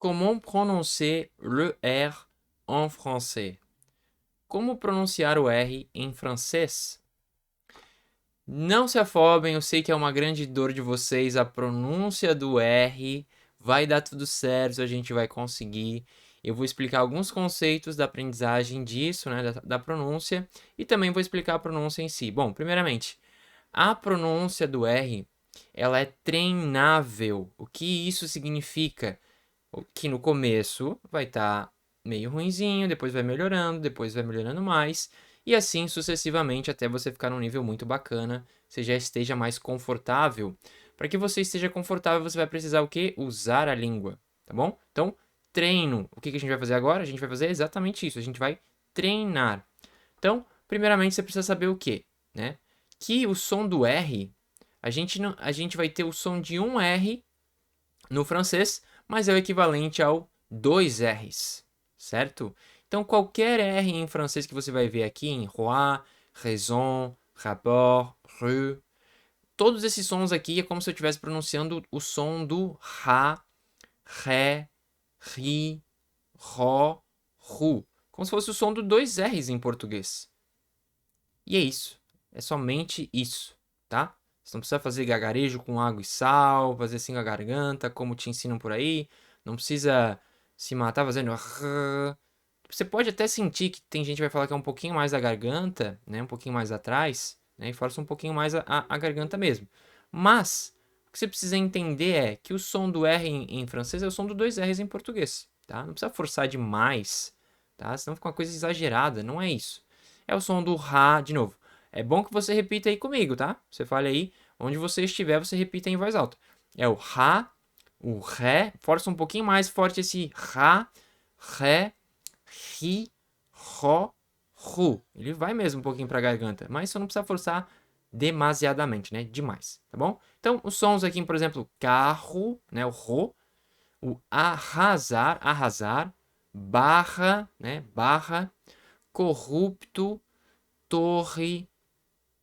Comment prononcer le R en français? Como pronunciar o R em francês? Não se afobem, eu sei que é uma grande dor de vocês a pronúncia do R. Vai dar tudo certo, a gente vai conseguir. Eu vou explicar alguns conceitos da aprendizagem disso, né, da pronúncia, e também vou explicar a pronúncia em si. Bom, primeiramente, a pronúncia do R, ela é treinável. O que isso significa? Que no começo vai estar meio ruinzinho, depois vai melhorando mais, e assim sucessivamente até você ficar num nível muito bacana, você já esteja mais confortável. Para que você esteja confortável, você vai precisar o quê? Usar a língua, tá bom? Então, treino. O que a gente vai fazer agora? A gente vai fazer exatamente isso, a gente vai treinar. Então, primeiramente você precisa saber o quê, né? Que o som do R, a gente vai ter o som de um R no francês, mas é o equivalente ao dois R's, certo? Então, qualquer R em francês que você vai ver aqui em roi, raison, rapport, rue, todos esses sons aqui é como se eu estivesse pronunciando o som do ra, ré, ri, ro, ru, como se fosse o som do dois R's em português. E é isso, é somente isso, tá? Você não precisa fazer gagarejo com água e sal, fazer assim com a garganta, como te ensinam por aí. Não precisa se matar fazendo. Você pode até sentir que tem gente que vai falar que é um pouquinho mais da garganta, né? Um pouquinho mais atrás, né? E força um pouquinho mais a garganta mesmo. Mas, o que você precisa entender é que o som do R em francês é o som do dois R's em português, tá? Não precisa forçar demais, tá? Senão fica uma coisa exagerada, não é isso. É o som do Rá, de novo. É bom que você repita aí comigo, tá? Você fale aí, onde você estiver, você repita em voz alta. É o Rá, o Ré, força um pouquinho mais forte esse Rá, Ré, Ri, Ró, Ru. Ele vai mesmo um pouquinho pra garganta, mas só não precisa forçar demasiadamente, né? Demais, tá bom? Então, os sons aqui, por exemplo, carro, né? O Ro, o arrasar, arrasar, barra, né? Barra, corrupto, torre,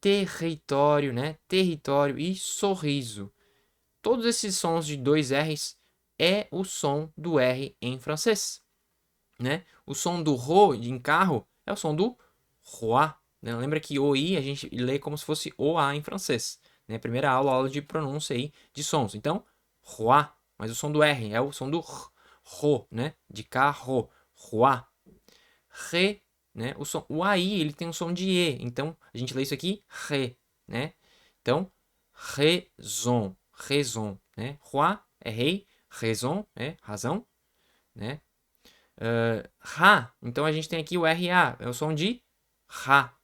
território, né? Território e sorriso. Todos esses sons de dois R's é o som do R em francês, né? O som do ro em carro é o som do roi, né? Lembra que o i a gente lê como se fosse o a em francês, né? Primeira aula, aula de pronúncia aí de sons. Então, roi, mas o som do R é o som do ro, né? De carro, roi. Ré, né? O AI ele tem um som de E, então a gente lê isso aqui ré, né? Então, raison, raison, né? Roi é rei, raison é razão, né? Ra, então a gente tem aqui o RA, é o som de ra,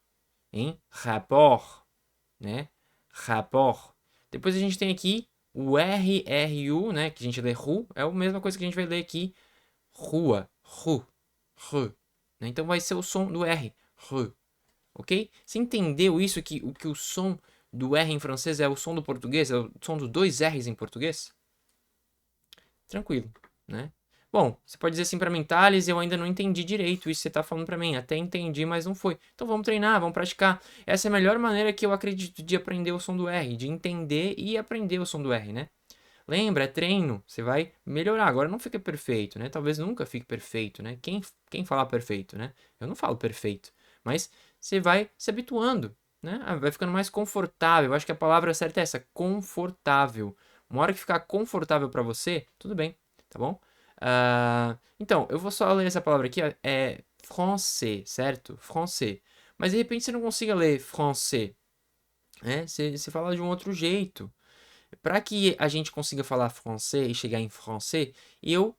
em rapport, né? Rapport. Depois a gente tem aqui o RRU, né? Que a gente lê ru, é a mesma coisa que a gente vai ler aqui, rua, ru, ru. Né? Então vai ser o som do R, ru, ok? Você entendeu isso, que o som do R em francês é o som do português, é o som dos dois R's em português? Tranquilo, né? Bom, você pode dizer assim para mim, Thales, eu ainda não entendi direito isso que você está falando para mim. Até entendi, mas não foi. Então vamos treinar, vamos praticar. Essa é a melhor maneira que eu acredito de aprender o som do R, de entender e aprender o som do R, né? Lembra, é treino, você vai melhorar. Agora não fica perfeito, né? Talvez nunca fique perfeito, né? Quem fala perfeito, né? Eu não falo perfeito, mas você vai se habituando, né? Vai ficando mais confortável. Eu acho que a palavra certa é essa, confortável. Uma hora que ficar confortável para você, tudo bem, tá bom? Então, eu vou só ler essa palavra aqui, ó, é français, certo? Français. Mas de repente você não consiga ler français, né? Você fala de um outro jeito. Para que a gente consiga falar francês e chegar em francês, eu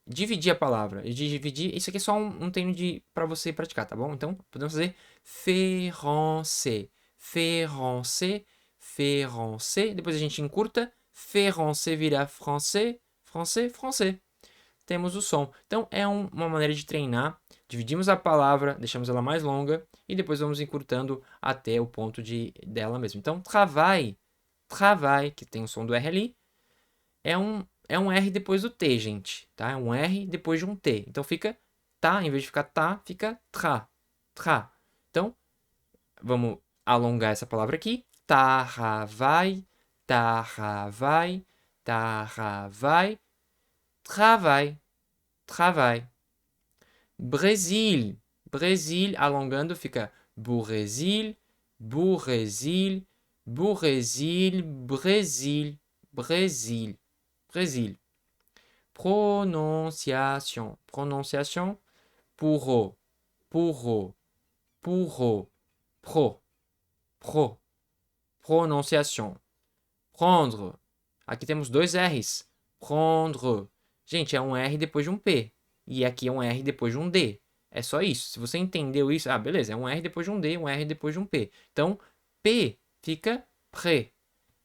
dividi a palavra. Eu dividi. Isso aqui é só um treino para você praticar, tá bom? Então, podemos fazer français, français, français. Depois a gente encurta. Français vira français, français, français. Temos o som. Então, é uma maneira de treinar. Dividimos a palavra, deixamos ela mais longa e depois vamos encurtando até o ponto dela mesmo. Então, travail, travail, que tem o som do R ali, é um R depois do T, gente, tá? É um R depois de um T. Então fica tá, em vez de ficar tá, fica tra, tra. Então, vamos alongar essa palavra aqui. Travail, travail, travail, travail. travail. Brésil. Brésil, alongando, fica Brésil, Brésil, Brésil, Brésil, Brésil, Brésil. Prononciation. Prononciation. Pourro, pourro, pourro, pro, pro. Prononciation. Prendre. Aqui temos dois R's. Prendre. Gente, é um R depois de um P. E aqui é um R depois de um D. É só isso. Se você entendeu isso, beleza, é um R depois de um D, um R depois de um P. Então, P fica pré.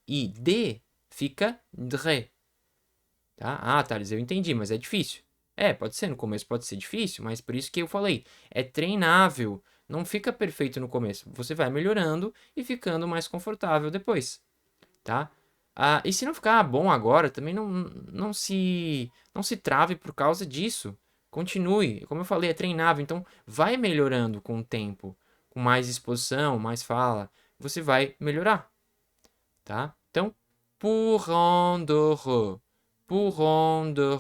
E D fica dre. Tá? Ah, Thales, eu entendi, mas é difícil. Pode ser, no começo pode ser difícil, mas por isso que eu falei, é treinável. Não fica perfeito no começo. Você vai melhorando e ficando mais confortável depois, tá? E se não ficar bom agora, também não se trave por causa disso. Continue. Como eu falei, é treinável. Então, vai melhorando com o tempo. Com mais exposição, mais fala. Você vai melhorar. Tá? Então, pour rendre. Pour rendre.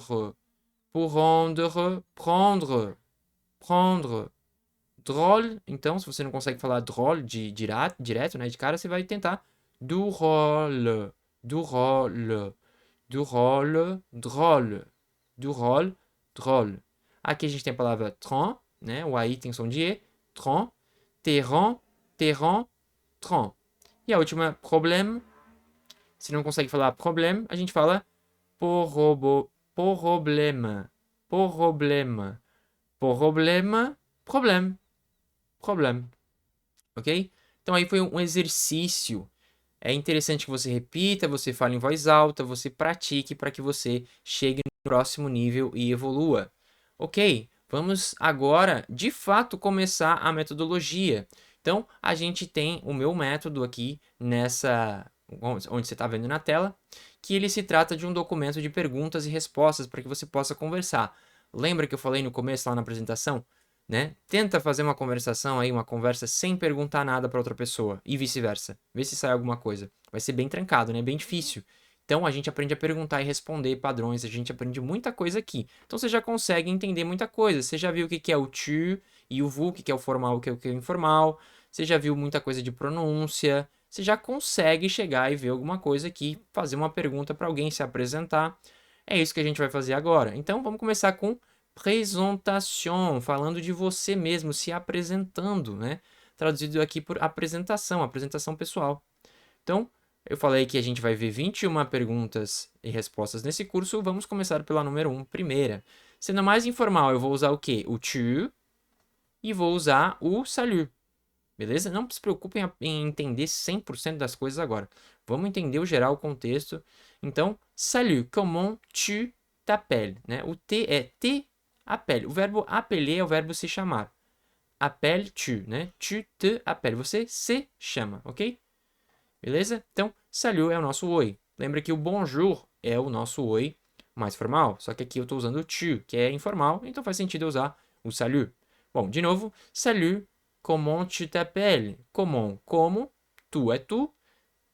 Pour rendre. Prendre. Prendre. Drôle. Então, se você não consegue falar drôle direto, né, de cara, você vai tentar du rôle. Du rôle. Du rôle, drôle. Du rôle, drôle. Aqui a gente tem a palavra train, né? O AI tem som de E. Train. Terrain, terrain, train. E a última, problème. Se não consegue falar problème, a gente fala problème. Problème. Problème, problème. Problème. Ok? Então aí foi um exercício. É interessante que você repita, você fale em voz alta, você pratique para que você chegue no próximo nível e evolua. Ok, vamos agora de fato começar a metodologia. Então a gente tem o meu método aqui onde você está vendo na tela, que ele se trata de um documento de perguntas e respostas para que você possa conversar. Lembra que eu falei no começo lá na apresentação? Né? Tenta fazer uma conversação aí, uma conversa sem perguntar nada para outra pessoa e vice-versa. Vê se sai alguma coisa. Vai ser bem trancado, né? Bem difícil. Então a gente aprende a perguntar e responder padrões, a gente aprende muita coisa aqui. Então você já consegue entender muita coisa. Você já viu o que é o tu e o vu, o que é o formal e o que é o informal. Você já viu muita coisa de pronúncia. Você já consegue chegar e ver alguma coisa aqui, fazer uma pergunta para alguém, se apresentar. É isso que a gente vai fazer agora. Então vamos começar com présentation, falando de você mesmo, se apresentando, né? Traduzido aqui por apresentação, apresentação pessoal. Então, eu falei que a gente vai ver 21 perguntas e respostas nesse curso. Vamos começar pela número 1, primeira. Sendo mais informal, eu vou usar o quê? O tu e vou usar o salut. Beleza? Não se preocupem em entender 100% das coisas agora. Vamos entender o geral, o contexto. Então, salut, comment tu t'appelles, né? O T é te appelle. O verbo appeler é o verbo se chamar. Appelles-tu, né? Tu te appelles. Você se chama, ok? Beleza? Então, salut é o nosso oi. Lembra que o bonjour é o nosso oi mais formal. Só que aqui eu estou usando o tu, que é informal. Então faz sentido eu usar o salut. Bom, de novo. Salut, comment tu t'appelles? Comment, como. Tu é tu.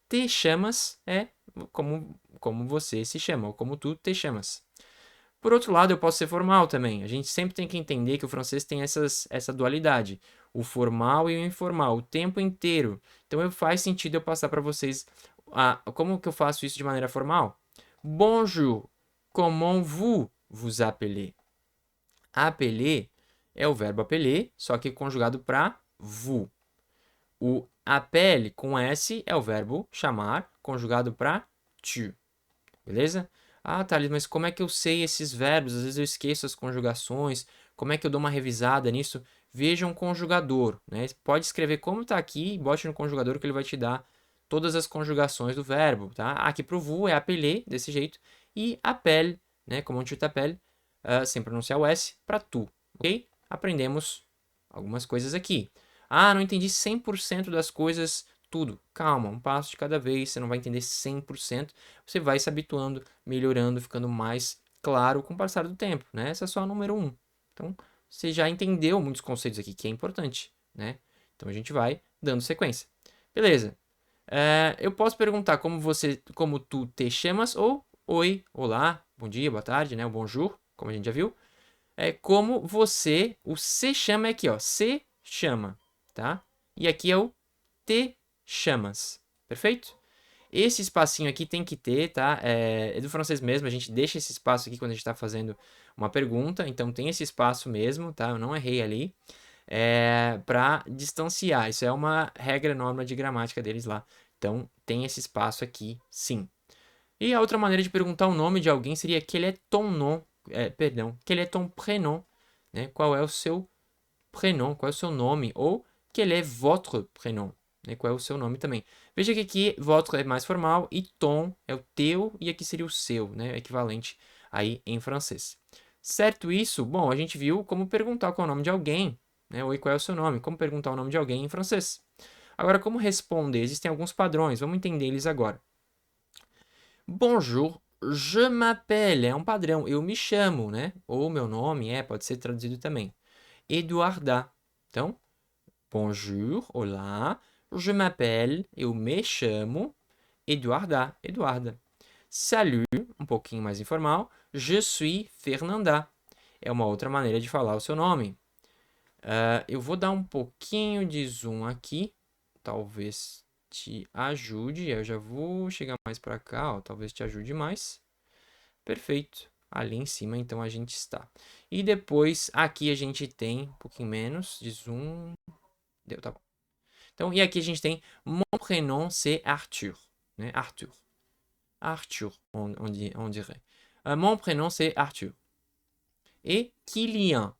Te chamas é como você se chama, ou como tu te chamas. Por outro lado, eu posso ser formal também. A gente sempre tem que entender que o francês tem essa dualidade. O formal e o informal, o tempo inteiro. Então, faz sentido eu passar para vocês como que eu faço isso de maneira formal. Bonjour, comment vous vous appelez? Appeler é o verbo appeler, só que conjugado para vous. O appelle com S é o verbo chamar, conjugado para tu. Beleza? Thales, mas como é que eu sei esses verbos? Às vezes eu esqueço as conjugações. Como é que eu dou uma revisada nisso? Veja um conjugador, né? Pode escrever como está aqui e bote no conjugador que ele vai te dar todas as conjugações do verbo, tá? Aqui para o vous é appeler, desse jeito, e appelle, né? Como tu t'appelles, sem pronunciar o S, para tu, ok? Aprendemos algumas coisas aqui. Não entendi 100% das coisas, tudo. Calma, um passo de cada vez, você não vai entender 100%, você vai se habituando, melhorando, ficando mais claro com o passar do tempo, né? Essa é só a número 1. Então, você já entendeu muitos conceitos aqui, que é importante, né? Então, a gente vai dando sequência. Beleza. Eu posso perguntar como tu te chamas, ou oi, olá, bom dia, boa tarde, né? O bonjour, como a gente já viu. é como você, o se chama é aqui, ó, se chama, tá? E aqui é o te chamas, perfeito? Esse espacinho aqui tem que ter, tá? É do francês mesmo, a gente deixa esse espaço aqui quando a gente está fazendo uma pergunta, então tem esse espaço mesmo, tá? Eu não errei ali. Para distanciar, isso é uma regra norma de gramática deles lá. Então tem esse espaço aqui, sim. E a outra maneira de perguntar o nome de alguém seria quel est ton nom? Perdão, quel est ton prénom? Né? Qual é o seu prénom? Qual é o seu nome? Ou quel est votre prénom? Né? Qual é o seu nome também? Veja que aqui votre é mais formal e ton é o teu e aqui seria o seu, né? Equivalente aí em francês. Certo isso? Bom, a gente viu como perguntar qual é o nome de alguém, né? Oi, qual é o seu nome? Como perguntar o nome de alguém em francês. Agora, como responder? Existem alguns padrões, vamos entender eles agora. Bonjour, je m'appelle, é um padrão, eu me chamo, né? Ou meu nome pode ser traduzido também. Eduarda. Então, bonjour, olá, je m'appelle, eu me chamo, Eduarda, Eduarda. Salut, um pouquinho mais informal, je suis Fernanda. É uma outra maneira de falar o seu nome. Eu vou dar um pouquinho de zoom aqui, talvez te ajude. Eu já vou chegar mais para cá, ó, talvez te ajude mais. Perfeito. Ali em cima, então, a gente está. E depois, aqui a gente tem um pouquinho menos de zoom. Deu, tá bom. Então, e aqui a gente tem mon prénom, c'est Arthur. Né? Arthur. Arthur, on dirait. Mon prénom, c'est Arthur. E Kylian.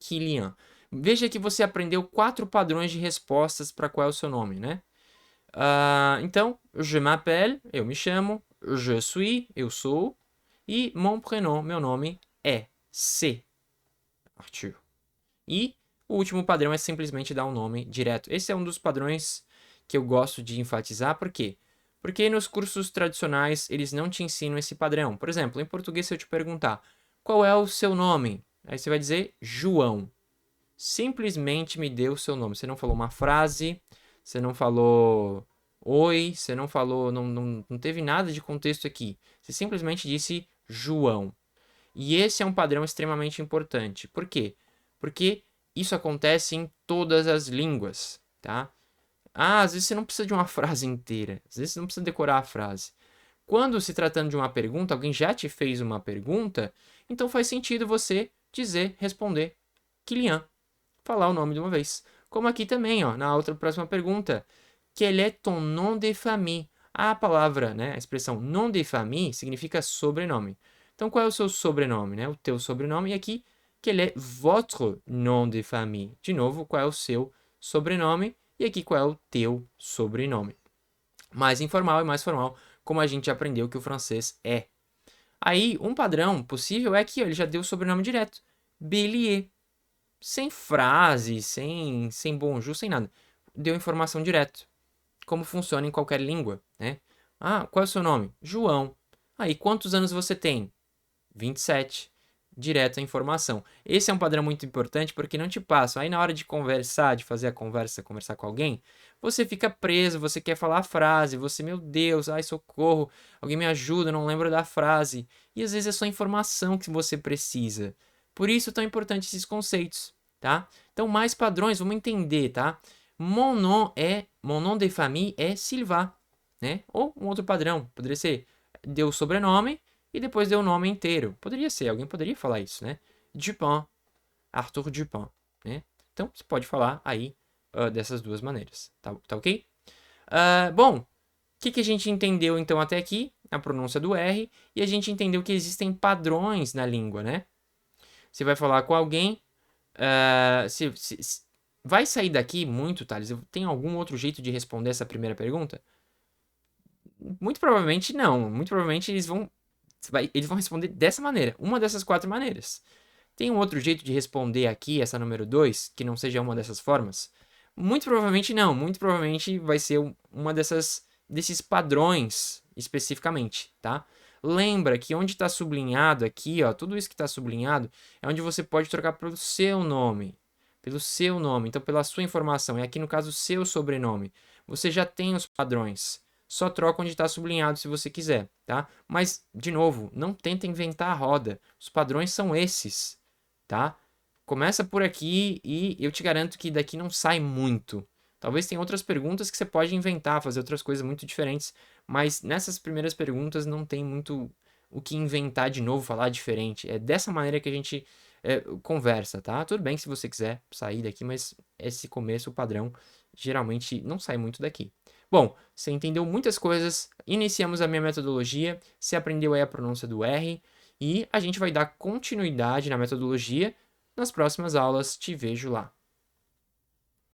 Kylian. Veja que você aprendeu 4 padrões de respostas para qual é o seu nome, né? Então, je m'appelle, eu me chamo. Je suis, eu sou. E mon prénom, meu nome é. C'est Arthur. E o último padrão é simplesmente dar um nome direto. Esse é um dos padrões que eu gosto de enfatizar. Por quê? Porque nos cursos tradicionais eles não te ensinam esse padrão. Por exemplo, em português, se eu te perguntar qual é o seu nome, aí você vai dizer João. Simplesmente me dê o seu nome. Você não falou uma frase, você não falou oi, você não falou, não teve nada de contexto aqui. Você simplesmente disse João. E esse é um padrão extremamente importante. Por quê? Porque isso acontece em todas as línguas, tá? Às vezes você não precisa de uma frase inteira. Às vezes você não precisa decorar a frase. Quando se tratando de uma pergunta, alguém já te fez uma pergunta, então faz sentido você dizer, responder, Kylian. Falar o nome de uma vez. Como aqui também, ó, na outra próxima pergunta. Quel est ton nom de famille? A palavra, né, a expressão nom de famille significa sobrenome. Então, qual é o seu sobrenome, né? O teu sobrenome. E aqui, quel est votre nom de famille? De novo, qual é o seu sobrenome? E aqui, qual é o teu sobrenome? Mais informal e mais formal, como a gente aprendeu que o francês é. Aí, um padrão possível é que ó, ele já deu o sobrenome direto. Bélier. Sem frase, sem bonjour, sem nada. Deu informação direto. Como funciona em qualquer língua, né? Qual é o seu nome? João. Aí, quantos anos você tem? 27. Direto a informação. Esse é um padrão muito importante porque não te passa. Aí na hora de conversar, de fazer a conversar com alguém, você fica preso, você quer falar a frase, você, meu Deus, ai socorro, alguém me ajuda, não lembro da frase. E às vezes é só informação que você precisa. Por isso é tão importante esses conceitos, tá? Então mais padrões, vamos entender, tá? Mon nom de famille é Silva, né? Ou um outro padrão, poderia ser deu o sobrenome e depois deu o nome inteiro. Poderia ser, alguém poderia falar isso, né? Dupin, Arthur Dupin, né? Então, você pode falar aí dessas duas maneiras, tá ok? Bom, o que a gente entendeu então até aqui? A pronúncia do R, e a gente entendeu que existem padrões na língua, né? Você vai falar com alguém, vai sair daqui muito, Thales? Tem algum outro jeito de responder essa primeira pergunta? Muito provavelmente não. Muito provavelmente eles vão responder dessa maneira. Uma dessas 4 maneiras. Tem um outro jeito de responder aqui, essa número 2, que não seja uma dessas formas? Muito provavelmente não. Muito provavelmente vai ser uma desses padrões especificamente, tá? Lembra que onde está sublinhado aqui, ó, tudo isso que está sublinhado é onde você pode trocar pelo seu nome. Pelo seu nome, então pela sua informação. É aqui no caso o seu sobrenome. Você já tem os padrões. Só troca onde está sublinhado se você quiser, tá? Mas, de novo, não tenta inventar a roda. Os padrões são esses. tá? Começa por aqui e eu te garanto que daqui não sai muito. Talvez tenha outras perguntas que você pode inventar, fazer outras coisas muito diferentes, mas nessas primeiras perguntas não tem muito o que inventar de novo, falar diferente. É dessa maneira que a gente conversa, tá? Tudo bem se você quiser sair daqui, mas esse começo, o padrão, geralmente não sai muito daqui. Bom, você entendeu muitas coisas, iniciamos a minha metodologia, você aprendeu aí a pronúncia do R, e a gente vai dar continuidade na metodologia nas próximas aulas. Te vejo lá.